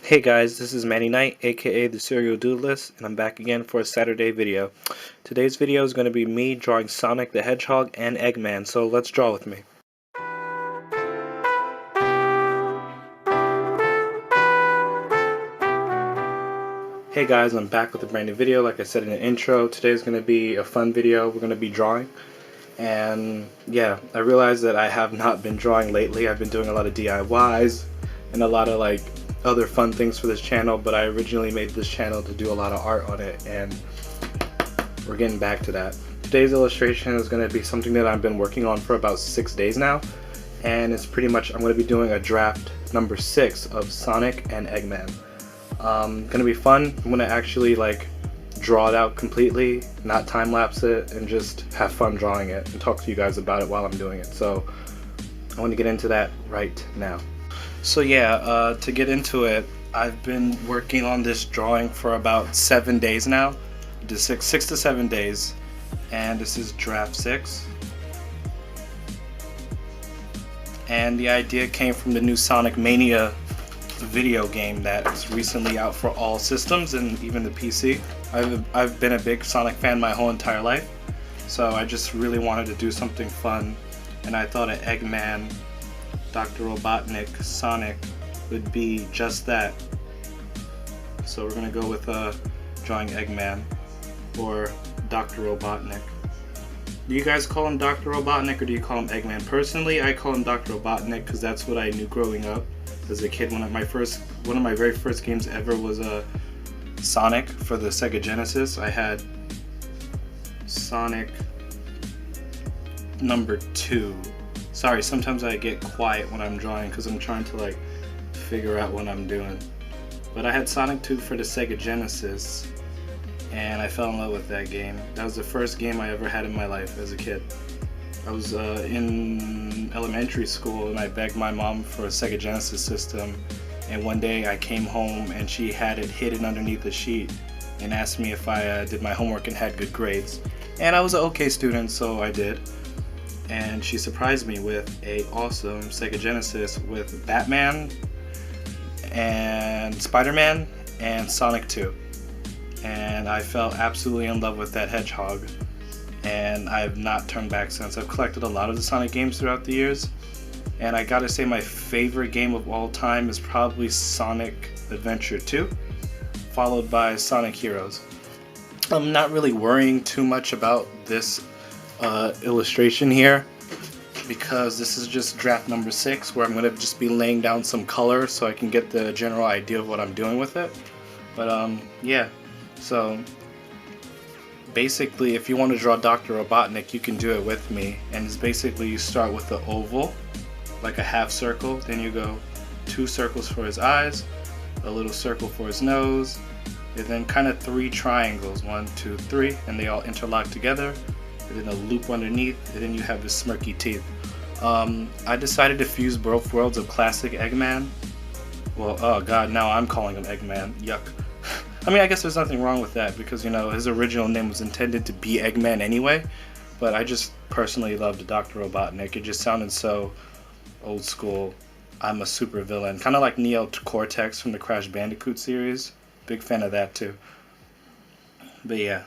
Hey guys, this is Manny Knight, aka the Serial Doodlist, and I'm back again for a Saturday video. Today's video is going to be me drawing Sonic the Hedgehog and Eggman, so let's draw with me. Hey guys, I'm back with a brand new video. Like I said in the intro, today's going to be a fun video. We're going to be drawing. And yeah, I realized that I have not been drawing lately. I've been doing a lot of DIYs and a lot of other fun things for this channel, but I originally made this channel to do a lot of art on it, and we're getting back to that. Today's illustration is going to be something that I've been working on for about 6 days now, and it's pretty much, I'm going to be doing a draft number 6 of Sonic and Eggman. Gonna be fun. I'm going to actually draw it out completely, not time lapse it, and just have fun drawing it and talk to you guys about it while I'm doing it. So I want to get into that right now. So yeah, to get into it, I've been working on this drawing for about 7 days now, just six to 7 days, and this is draft 6. And the idea came from the new Sonic Mania video game that's recently out for all systems and even the PC. I've been a big Sonic fan my whole entire life, so I just really wanted to do something fun, and I thought an Eggman, Dr. Robotnik, Sonic would be just that. So we're gonna go with drawing Eggman, or Dr. Robotnik. Do you guys call him Dr. Robotnik or do you call him Eggman? Personally, I call him Dr. Robotnik because that's what I knew growing up as a kid. One of my very first games ever was Sonic for the Sega Genesis. I had Sonic number 2. Sorry, sometimes I get quiet when I'm drawing because I'm trying to figure out what I'm doing. But I had Sonic 2 for the Sega Genesis, and I fell in love with that game. That was the first game I ever had in my life as a kid. I was in elementary school and I begged my mom for a Sega Genesis system, and one day I came home and she had it hidden underneath a sheet and asked me if I did my homework and had good grades. And I was an okay student, so I did. And she surprised me with a awesome Sega Genesis with Batman and Spider-Man and Sonic 2. And I fell absolutely in love with that Hedgehog, and I've not turned back since. I've collected a lot of the Sonic games throughout the years, and I gotta say my favorite game of all time is probably Sonic Adventure 2, followed by Sonic Heroes. I'm not really worrying too much about this illustration here because this is just draft number 6, where I'm going to just be laying down some color so I can get the general idea of what I'm doing with it. But yeah, so basically if you want to draw Dr. Robotnik, you can do it with me, and it's basically you start with the oval, like a half circle, then you go 2 circles for his eyes, a little circle for his nose, and then kind of 3 triangles, 1, 2, 3, and they all interlock together, and then a loop underneath, and then you have the smirky teeth. I decided to fuse both worlds of classic Eggman. Well, oh god, now I'm calling him Eggman. Yuck. I mean, I guess there's nothing wrong with that because, you know, his original name was intended to be Eggman anyway, but I just personally loved Dr. Robotnik. It just sounded so old school. I'm a super villain. Kind of like Neo Cortex from the Crash Bandicoot series. Big fan of that too. But yeah.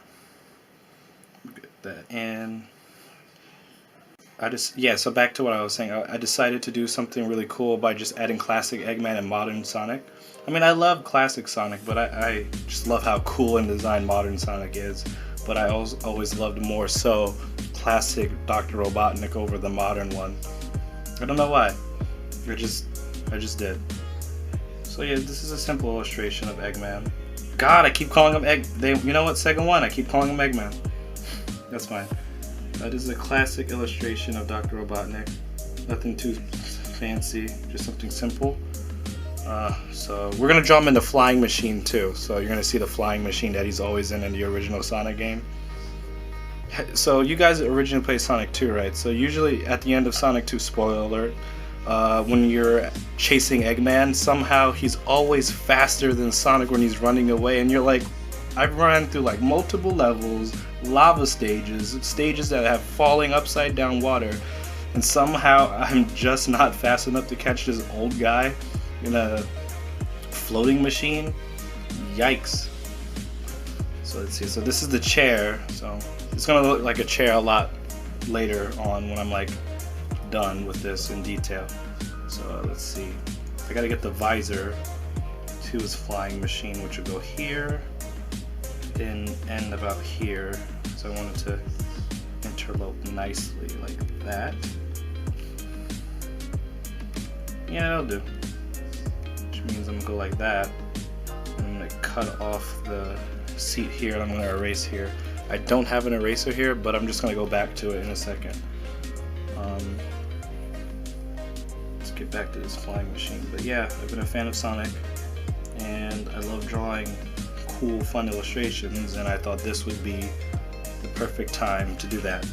And so back to what I was saying. I decided to do something really cool by just adding classic Eggman and modern Sonic. I mean, I love classic Sonic, but I just love how cool and designed modern Sonic is. But I always loved more so classic Dr. Robotnik over the modern one. I don't know why. I just did. So yeah, this is a simple illustration of Eggman. God, I keep calling him you know what, Sega won. I keep calling him Eggman. That's fine. That is a classic illustration of Dr. Robotnik. Nothing too fancy, just something simple. So we're gonna draw him in the flying machine too. So you're gonna see the flying machine that he's always in the original Sonic game. So you guys originally played Sonic 2, right? So usually at the end of Sonic 2, spoiler alert, when you're chasing Eggman, somehow he's always faster than Sonic when he's running away, and you're like, I've run through multiple levels, lava stages that have falling upside down water, and somehow I'm just not fast enough to catch this old guy in a floating machine, yikes. So let's see, so this is the chair, so it's gonna look like a chair a lot later on when I'm like done with this in detail. So let's see, I gotta get the visor to his flying machine, which will go here and end about here. So I want it to interlope nicely like that. Yeah, that'll do. Which means I'm gonna go like that. I'm gonna cut off the seat here and I'm gonna erase here. I don't have an eraser here, but I'm just gonna go back to it in a second. Let's get back to this flying machine. But yeah, I've been a fan of Sonic and I love drawing cool, fun illustrations, and I thought this would be the perfect time to do that.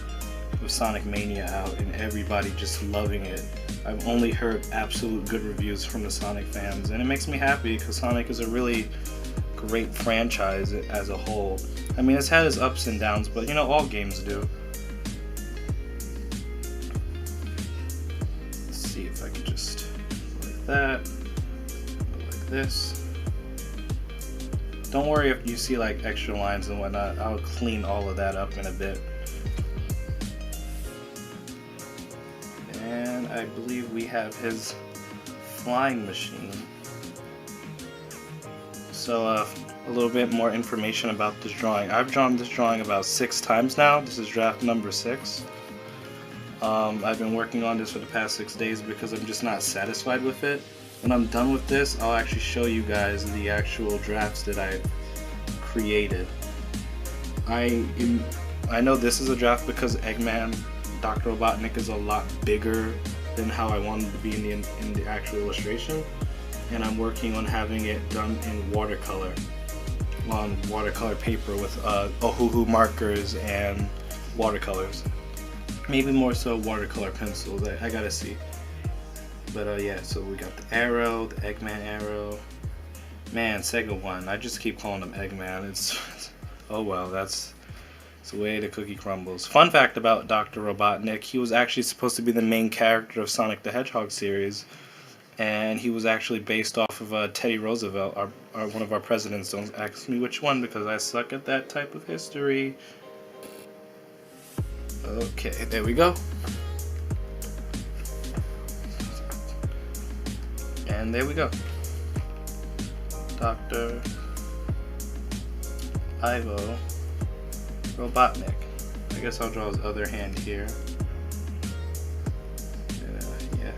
With Sonic Mania out and everybody just loving it. I've only heard absolute good reviews from the Sonic fans, and it makes me happy because Sonic is a really great franchise as a whole. I mean, it's had its ups and downs, but you know, all games do. Let's see if I can just go like that, go like this. Don't worry if you see like extra lines and whatnot, I'll clean all of that up in a bit. And I believe we have his flying machine. So a little bit more information about this drawing. I've drawn this drawing about 6 times now. This is draft number 6. I've been working on this for the past 6 days because I'm just not satisfied with it. When I'm done with this, I'll actually show you guys the actual drafts that I created. I know this is a draft because Eggman, Dr. Robotnik is a lot bigger than how I wanted to be in the actual illustration, and I'm working on having it done in watercolor, on watercolor paper with Ohuhu Markers and watercolors. Maybe more so watercolor pencils, I gotta see. But yeah, so we got the arrow, the Eggman arrow. Man, Sega 1, I just keep calling him Eggman. It's oh well, that's the way the cookie crumbles. Fun fact about Dr. Robotnik, he was actually supposed to be the main character of Sonic the Hedgehog series, and he was actually based off of Teddy Roosevelt, one of our presidents. Don't ask me which one because I suck at that type of history. Okay, there we go. And there we go. Dr. Ivo Robotnik. I guess I'll draw his other hand here. Yeah.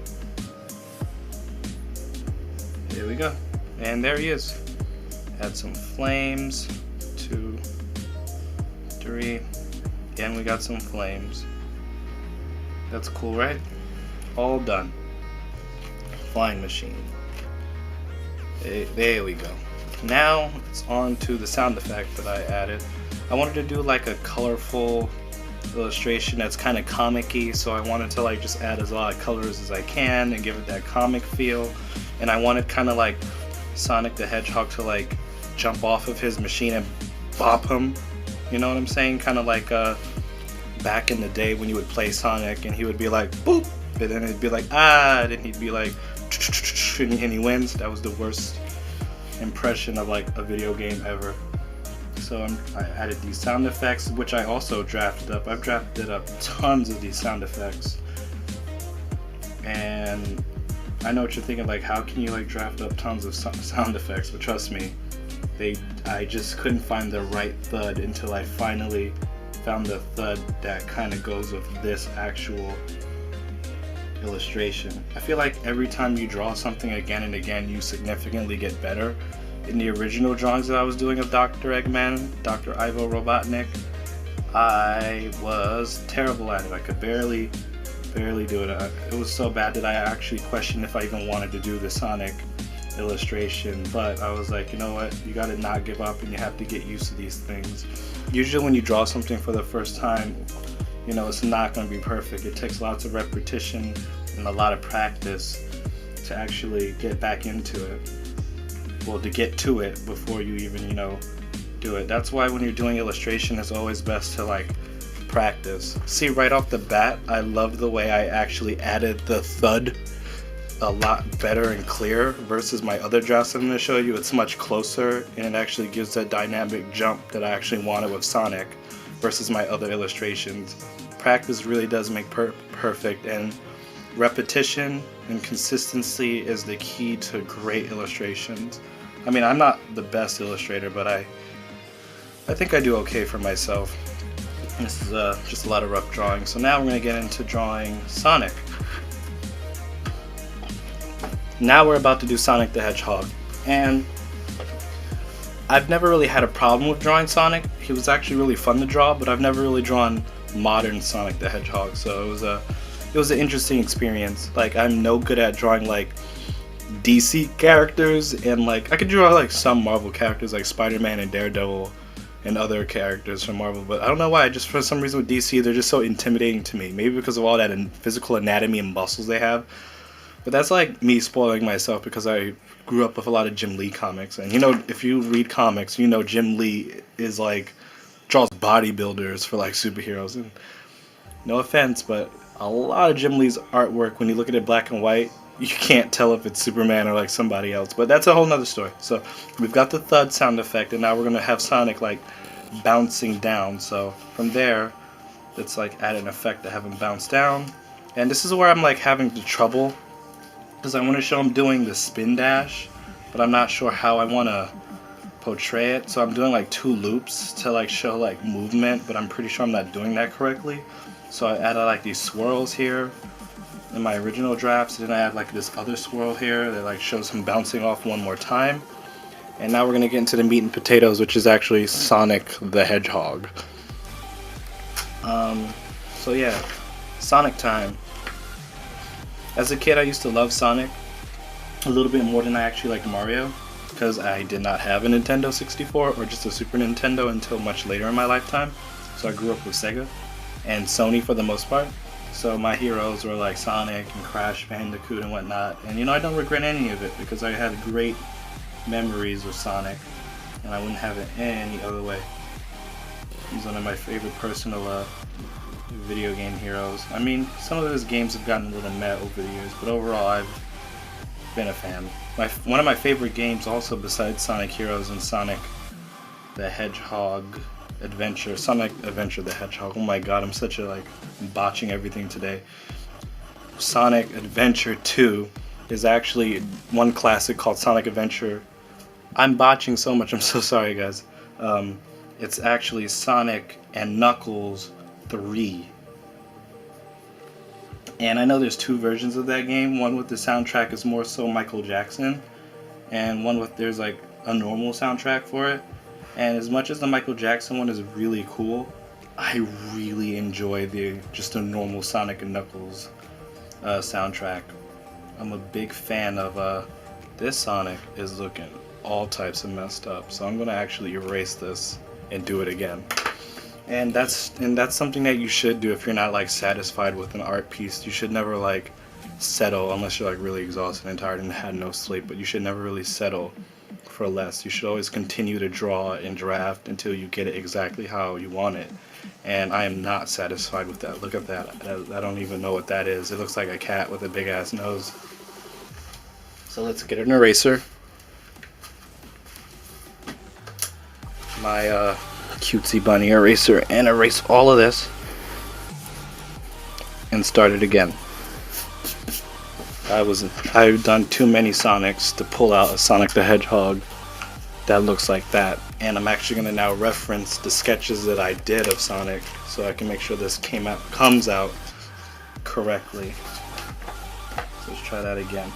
There we go. And there he is. Add some flames. 2, 3. And we got some flames. That's cool, right? All done. Flying machine. There we go. Now it's on to the sound effect that I added. I wanted to do like a colorful illustration that's kind of comic-y, so I wanted to like just add as a lot of colors as I can and give it that comic feel. And I wanted kind of like Sonic the Hedgehog to like jump off of his machine and bop him. You know what I'm saying? Kind of like back in the day when you would play Sonic and he would be like boop, and then it'd be like ah, and then he'd be like and he wins. That was the worst impression of like a video game ever. So I added these sound effects, which I also drafted up. I've drafted up tons of these sound effects, and I know what you're thinking, like how can you like draft up tons of sound effects? But trust me, I just couldn't find the right thud until I finally found the thud that kind of goes with this actual illustration. I feel like every time you draw something again and again, you significantly get better. In the original drawings that I was doing of Dr. Eggman, Dr. Ivo Robotnik, I was terrible at it. I could barely do it. It was so bad that I actually questioned if I even wanted to do the Sonic illustration, but I was like, you know what, you gotta not give up and you have to get used to these things. Usually when you draw something for the first time, you know, it's not going to be perfect. It takes lots of repetition and a lot of practice to actually get back into it. Well, to get to it before you even, you know, do it. That's why when you're doing illustration, it's always best to like practice. See, right off the bat, I love the way I actually added the thud a lot better and clear versus my other drafts I'm going to show you. It's much closer, and it actually gives that dynamic jump that I actually wanted with Sonic versus my other illustrations. Practice really does make perfect, and repetition and consistency is the key to great illustrations. I mean, I'm not the best illustrator, but I think I do okay for myself. This is just a lot of rough drawing. So now we're going to get into drawing Sonic. Now we're about to do Sonic the Hedgehog, and I've never really had a problem with drawing Sonic. He was actually really fun to draw, but I've never really drawn modern Sonic the Hedgehog, so it was an interesting experience. Like, I'm no good at drawing like DC characters, and like I could draw like some Marvel characters like Spider-Man and Daredevil and other characters from Marvel, but I don't know why, just for some reason with DC they're just so intimidating to me. Maybe because of all that physical anatomy and muscles they have. But that's like me spoiling myself because I grew up with a lot of Jim Lee comics. And you know, if you read comics, you know Jim Lee is like, draws bodybuilders for like superheroes. And no offense, but a lot of Jim Lee's artwork, when you look at it black and white, you can't tell if it's Superman or like somebody else. But that's a whole nother story. So we've got the thud sound effect, and now we're going to have Sonic like bouncing down. So from there, let's like add an effect to have him bounce down. And this is where I'm like having the trouble, because I want to show him doing the spin dash, but I'm not sure how I want to portray it. So I'm doing like 2 loops to like show like movement, but I'm pretty sure I'm not doing that correctly. So I added like these swirls here in my original drafts, and then I add like this other swirl here that like shows him bouncing off one more time. And now we're going to get into the meat and potatoes, which is actually Sonic the Hedgehog. So yeah, Sonic time. As a kid, I used to love Sonic a little bit more than I actually liked Mario, because I did not have a Nintendo 64 or just a Super Nintendo until much later in my lifetime. So I grew up with Sega and Sony for the most part. So my heroes were like Sonic and Crash Bandicoot and whatnot. And you know, I don't regret any of it because I had great memories with Sonic, and I wouldn't have it any other way. He's one of my favorite personal video game heroes. I mean, some of his games have gotten a little meh over the years, but overall I've been a fan. One of my favorite games also, besides Sonic Heroes and Sonic the Hedgehog Adventure, Sonic Adventure the Hedgehog. Oh my god, I'm such a like botching everything today. Sonic Adventure 2 is actually one classic called Sonic Adventure. I'm botching so much, I'm so sorry guys. It's actually Sonic and Knuckles 3. And I know there's 2 versions of that game. One with the soundtrack is more so Michael Jackson, and one with there's like a normal soundtrack for it. And as much as the Michael Jackson one is really cool, I really enjoy just the normal Sonic and Knuckles soundtrack. I'm a big fan of this Sonic is looking all types of messed up, so I'm gonna actually erase this and do it again. And that's something that you should do if you're not like satisfied with an art piece. You should never like settle unless you're like really exhausted and tired and had no sleep, but you should never really settle for less. You should always continue to draw and draft until you get it exactly how you want it. And I am not satisfied with that. Look at that. I don't even know what that is. It looks like a cat with a big ass nose. So let's get an eraser. My cutesy bunny eraser, and erase all of this and start it again. I've done too many Sonics to pull out a Sonic the Hedgehog that looks like that, and I'm actually going to now reference the sketches that I did of Sonic so I can make sure this comes out correctly. So let's try that again.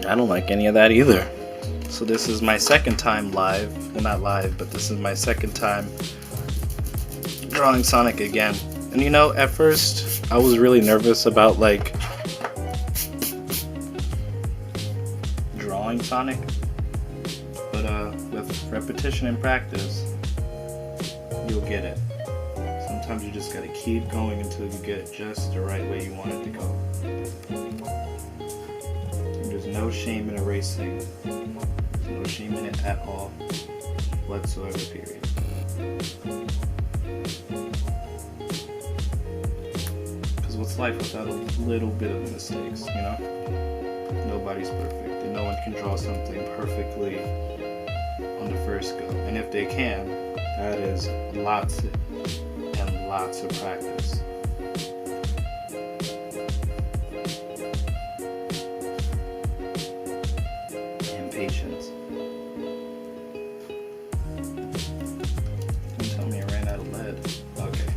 I don't like any of that either. So this is my second time live, well not live, but this is my second time drawing Sonic again. And you know, at first I was really nervous about like drawing Sonic, but with repetition and practice, you'll get it. Sometimes you just gotta keep going until you get it just the right way you want it to go. And there's no shame in erasing. No shame in it at all, whatsoever, period. Because what's life without a little bit of mistakes, you know? Nobody's perfect, and no one can draw something perfectly on the first go. And if they can, that is lots and lots of practice. And patience. Don't tell me I ran out of lead. Okay.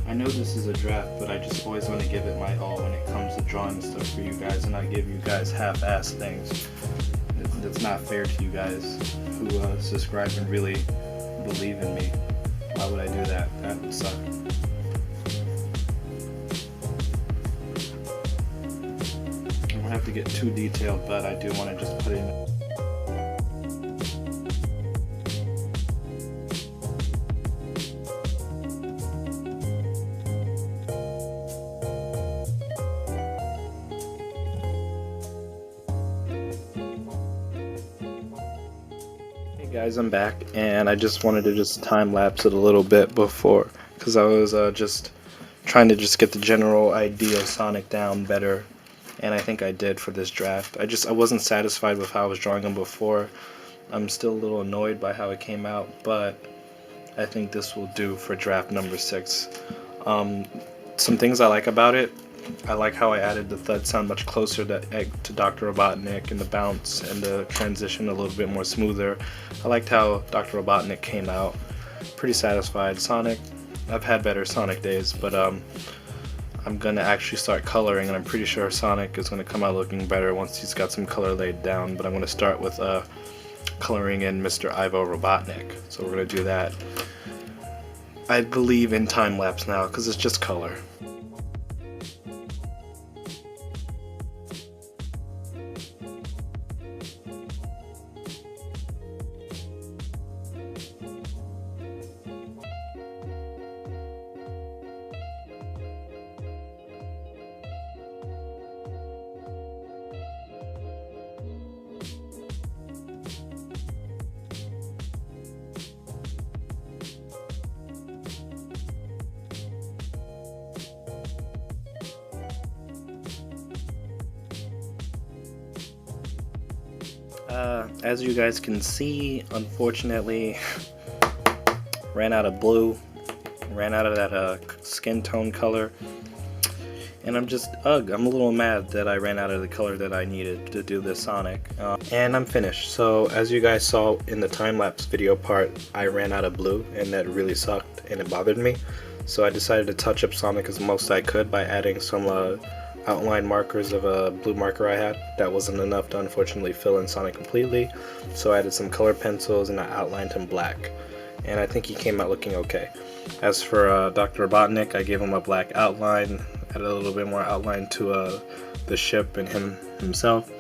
I know this is a draft, but I just always want to give it my all when it comes to drawing stuff for you guys, and I give you guys half-assed things. That's not fair to you guys who subscribe and really believe in me. Why would I do that? That would suck. I don't have to get too detailed, but I do want to just put in. Guys, I'm back, and I just wanted to just time lapse it a little bit before, because I was just trying to just get the general idea of Sonic down better, and I think I did for this draft. I wasn't satisfied with how I was drawing him before. I'm still a little annoyed by how it came out, but I think this will do for draft number 6. Some things I like about it. I like how I added the thud sound much closer to Dr. Robotnik, and the bounce and the transition a little bit more smoother. I liked how Dr. Robotnik came out. Pretty satisfied. Sonic, I've had better Sonic days, but I'm gonna actually start coloring, and I'm pretty sure Sonic is gonna come out looking better once he's got some color laid down. But I'm gonna start with coloring in Mr. Ivo Robotnik. So we're gonna do that. I believe in time lapse now because it's just color. As you guys can see, unfortunately, ran out of blue, ran out of that skin tone color, and I'm a little mad that I ran out of the color that I needed to do this Sonic. And I'm finished. So as you guys saw in the time-lapse video part, I ran out of blue, and that really sucked and it bothered me. So I decided to touch up Sonic as most I could by adding some outline markers of a blue marker I had. That wasn't enough to unfortunately fill in Sonic completely, so I added some color pencils and I outlined him black, and I think he came out looking okay. As for Dr. Robotnik, I gave him a black outline, added a little bit more outline to the ship and himself.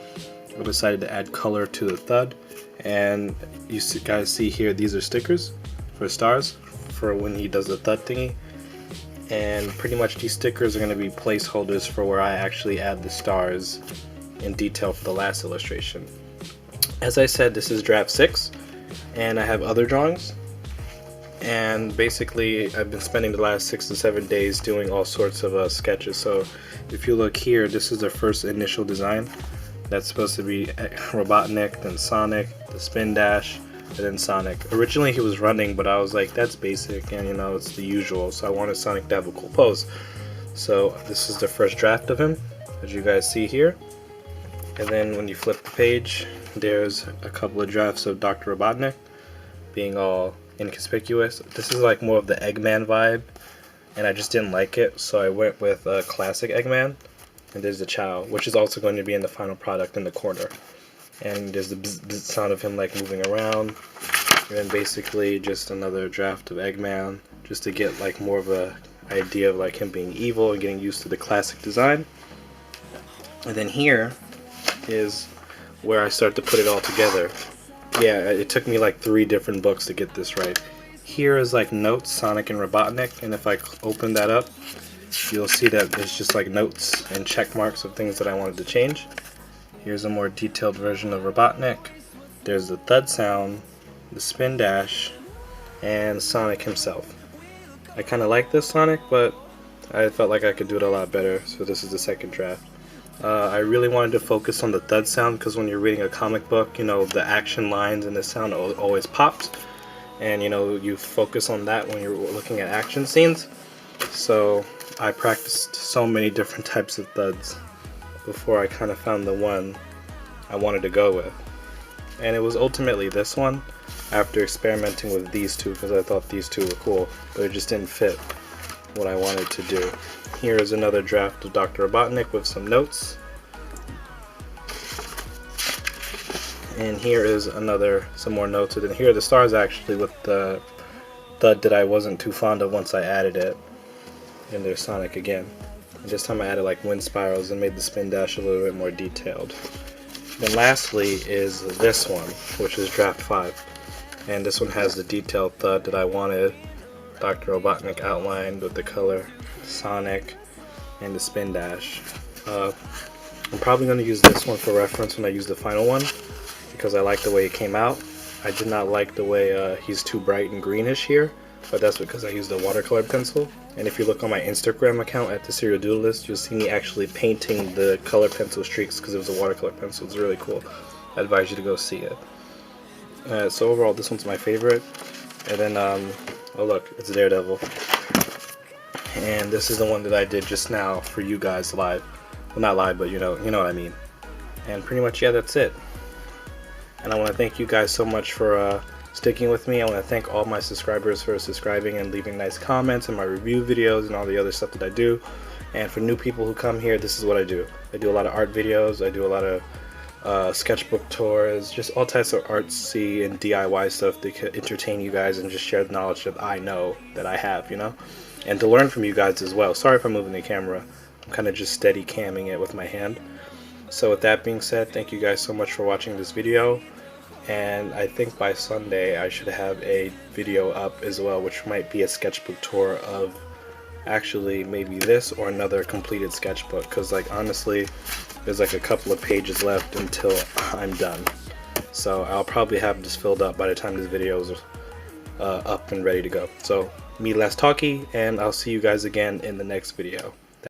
I decided to add color to the thud, and you guys see here, these are stickers for stars for when he does the thud thingy. And pretty much these stickers are going to be placeholders for where I actually add the stars in detail for the last illustration. As I said, this is draft 6, and I have other drawings, and basically I've been spending the last 6 to 7 days doing all sorts of sketches. So if you look here, this is the first initial design. That's supposed to be Robotnik, then Sonic, the spin dash, and then Sonic. Originally he was running, but I was like, that's basic, and you know, it's the usual, so I wanted Sonic to have a cool pose. So this is the first draft of him, as you guys see here. And then when you flip the page, there's a couple of drafts of Dr. Robotnik being all inconspicuous. This is like more of the Eggman vibe, and I just didn't like it, so I went with classic Eggman. And there's the chow, which is also going to be in the final product in the corner. And there's the bzz, bzz sound of him like moving around. And then basically just another draft of Eggman, just to get like more of a idea of like him being evil and getting used to the classic design. And then here is where I start to put it all together. Yeah, it took me like 3 different books to get this right. Here is like notes, Sonic and Robotnik, and if I open that up, you'll see that there's just like notes and check marks of things that I wanted to change. Here's a more detailed version of Robotnik. There's the thud sound, the spin dash, and Sonic himself. I kind of like this Sonic, but I felt like I could do it a lot better, so this is the second draft. I really wanted to focus on the thud sound because when you're reading a comic book, you know, the action lines and the sound always pops. And, you know, you focus on that when you're looking at action scenes. So I practiced so many different types of thuds before I kind of found the one I wanted to go with. And it was ultimately this one after experimenting with these two because I thought these two were cool, but it just didn't fit what I wanted to do. Here is another draft of Dr. Robotnik with some notes. And here is some more notes. And then here are the stars actually with the thud that I wasn't too fond of once I added it. And there's Sonic again. And this time I added like wind spirals and made the spin dash a little bit more detailed. Then lastly is this one, which is draft 5. And this one has the detailed thud that I wanted. Dr. Robotnik outlined with the color, Sonic, and the spin dash. I'm probably going to use this one for reference when I use the final one because I like the way it came out. I did not like the way he's too bright and greenish here, but that's because I used a watercolor pencil. And if you look on my Instagram account at the Serial Doodleist, you'll see me actually painting the color pencil streaks because it was a watercolor pencil. It's really cool. I advise you to go see it. So overall, this one's my favorite. And then, oh look, it's Daredevil. And this is the one that I did just now for you guys live. Well, not live, but you know what I mean. And pretty much, yeah, that's it. And I want to thank you guys so much for sticking with me. I want to thank all my subscribers for subscribing and leaving nice comments and my review videos and all the other stuff that I do. And for new people who come here, this is what I do. I do a lot of art videos. I do a lot of sketchbook tours, just all types of artsy and DIY stuff that can entertain you guys and just share the knowledge that I know that I have, you know, and to learn from you guys as well. Sorry if I'm moving the camera. I'm kind of just steady camming it with my hand. So with that being said, thank you guys so much for watching this video. And I think by Sunday I should have a video up as well, which might be a sketchbook tour of actually maybe this or another completed sketchbook, because like honestly there's like a couple of pages left until I'm done. So I'll probably have this filled up by the time this video is up and ready to go. So me less talky, and I'll see you guys again in the next video.